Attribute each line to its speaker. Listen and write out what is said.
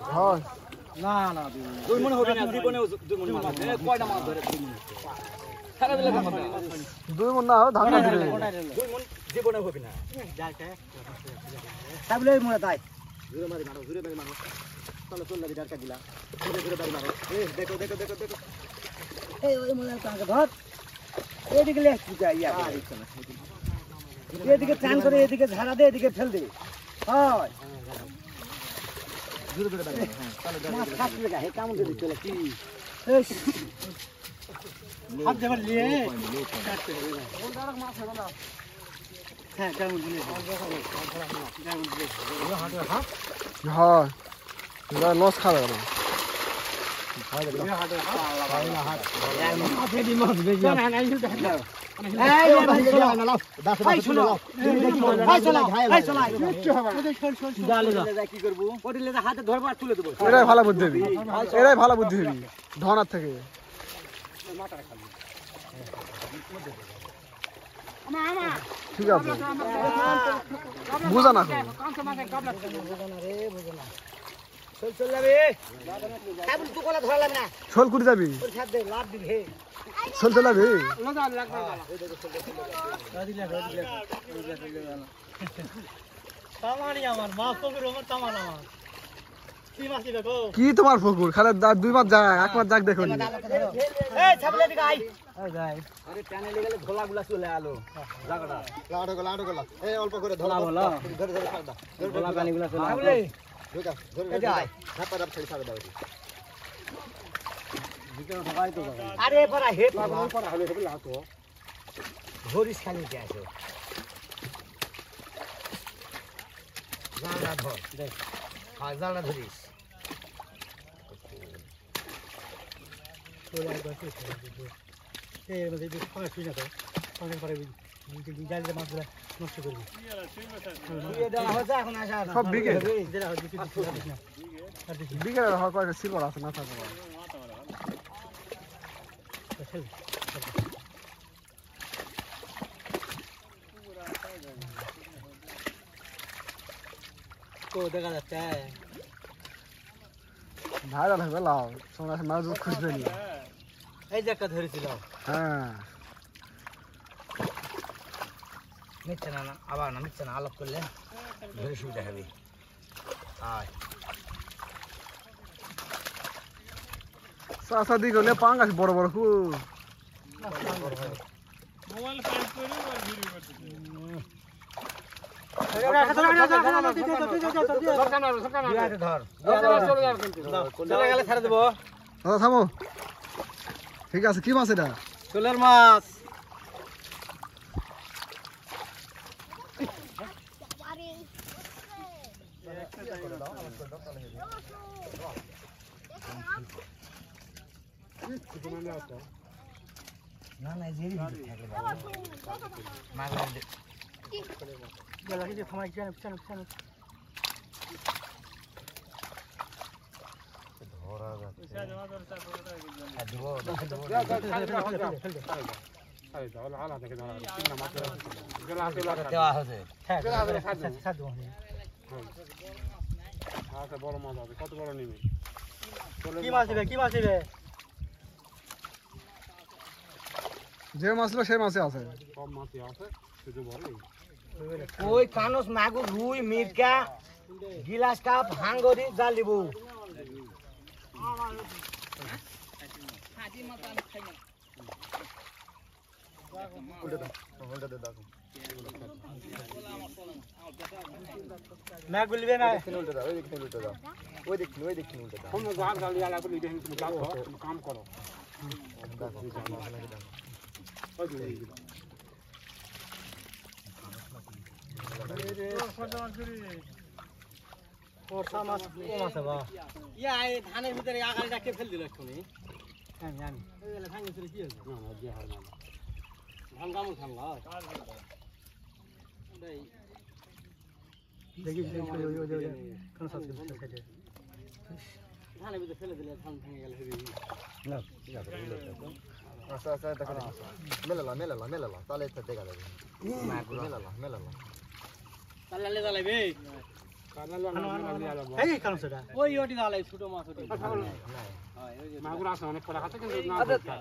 Speaker 1: হ্যাঁ
Speaker 2: না না দুই মনে হবে না জীবনে দুই মনে মাছ কয়টা মাছ ধরে দুই মনে সারা বেলা মাছ
Speaker 1: দুই মন না ধান দিবে
Speaker 2: দুই মন জীবনে হবে না যাইতে
Speaker 3: তাবলে মনে তাই
Speaker 2: জোরে মারি মারো চলো চল লাগি ডারকা দিলা জোরে বাড়ি মারো দেখো
Speaker 3: এই ওই মনে তাকে ধর এদিকে লেখ পূজা ইয়া এদিকে টান করে এদিকে ঝাড়া দে এদিকে ফেল দে হয়
Speaker 2: জোরে বাড়ি মারো
Speaker 3: মাছ কাটলে গা হে কামড় দিয়ে চলে কি
Speaker 2: হাত দেবার নিয়ে কাটতে হবে না
Speaker 3: ওন্ডারক মাছ হবে না হ্যাঁ কামড় দিয়ে
Speaker 1: হ্যাঁ এটা লস খাবে না এরাই ভালো বুদ্ধি হবি ধনার থেকে ঠিক আছে বুঝা না শোল কুড়ি যাবি শোল চলাবি কি তোমার পুকুর খালে দুই মাস যাক এক মাস যাক দেখো
Speaker 2: অল্প করে ধরা
Speaker 3: আরে পড়া হে পড়া হলে তো ধরিস খালি কে আছে জানা ধর দেখ হ্যাঁ জানা ধরিস
Speaker 1: সব বিঘে বিঘে কয়েকটা সিলভার আছে না থাকে
Speaker 3: দেখা যাচ্ছে
Speaker 1: ভাইরাল হবে লাও তোমরা মাছ খুঁজবে নি
Speaker 3: এই যে একটা ধরেছিল
Speaker 1: হ্যাঁ
Speaker 3: মিথ্যা না আবার না মিথ্যা না আলাপ করলে ধরে সুবিধা হবে
Speaker 1: সাসা দি গলে পাঙ্গাস বড় বড় কু
Speaker 4: মোবাইল ফাইট করে আর ভিডিও করতে
Speaker 1: থামো ঠিক আছে কি মাছ এটা
Speaker 2: চোলের মাছ
Speaker 3: না না জেরি থাকলে মাগলা গলা কি থামাই কেন কেন কেন ধরা যাচ্ছে জমা ধরে চাপ করে দেব আরে দাও হালা দেখে ধরা তিন মাছ গলা হাতে দেওয়া আছে হ্যাঁ গলা হাতে সাথ দেব আচ্ছা বড় মাছ আছে কত বড় নিবি কি মাছ দিবে
Speaker 1: যে মাছ ছিল সেই মাছে আছে
Speaker 4: সব মাছই আছে শুধু বড়
Speaker 3: ওই কানস মাগুর রুই মিরকা গিলাস কাপ হাঙ্গরি জাল দিব मैं गुलबे ना उल्टा दाओ ओई देखिन उल्टा दाओ हम गाल गाल वाला को देखिन तुम काम करो ধানের ভিতরে আগাড়িটা কে ফেল দিল একটু ধান কামড় খান ধানের ভিতরে ফেলে দিলে ধান ভেঙে গেল
Speaker 2: আচ্ছা আচ্ছা দেখো মেলালা তাহলে এটা দেখা যাবে মেলালা
Speaker 3: তাহলে জ্বালাইবে এই কারণ সেটা
Speaker 2: ওই ওটি দালাই ছোট মাছ ওটি
Speaker 3: মাগুর আছে অনেক পড়া খাচ্ছে কিন্তু না
Speaker 2: আচ্ছা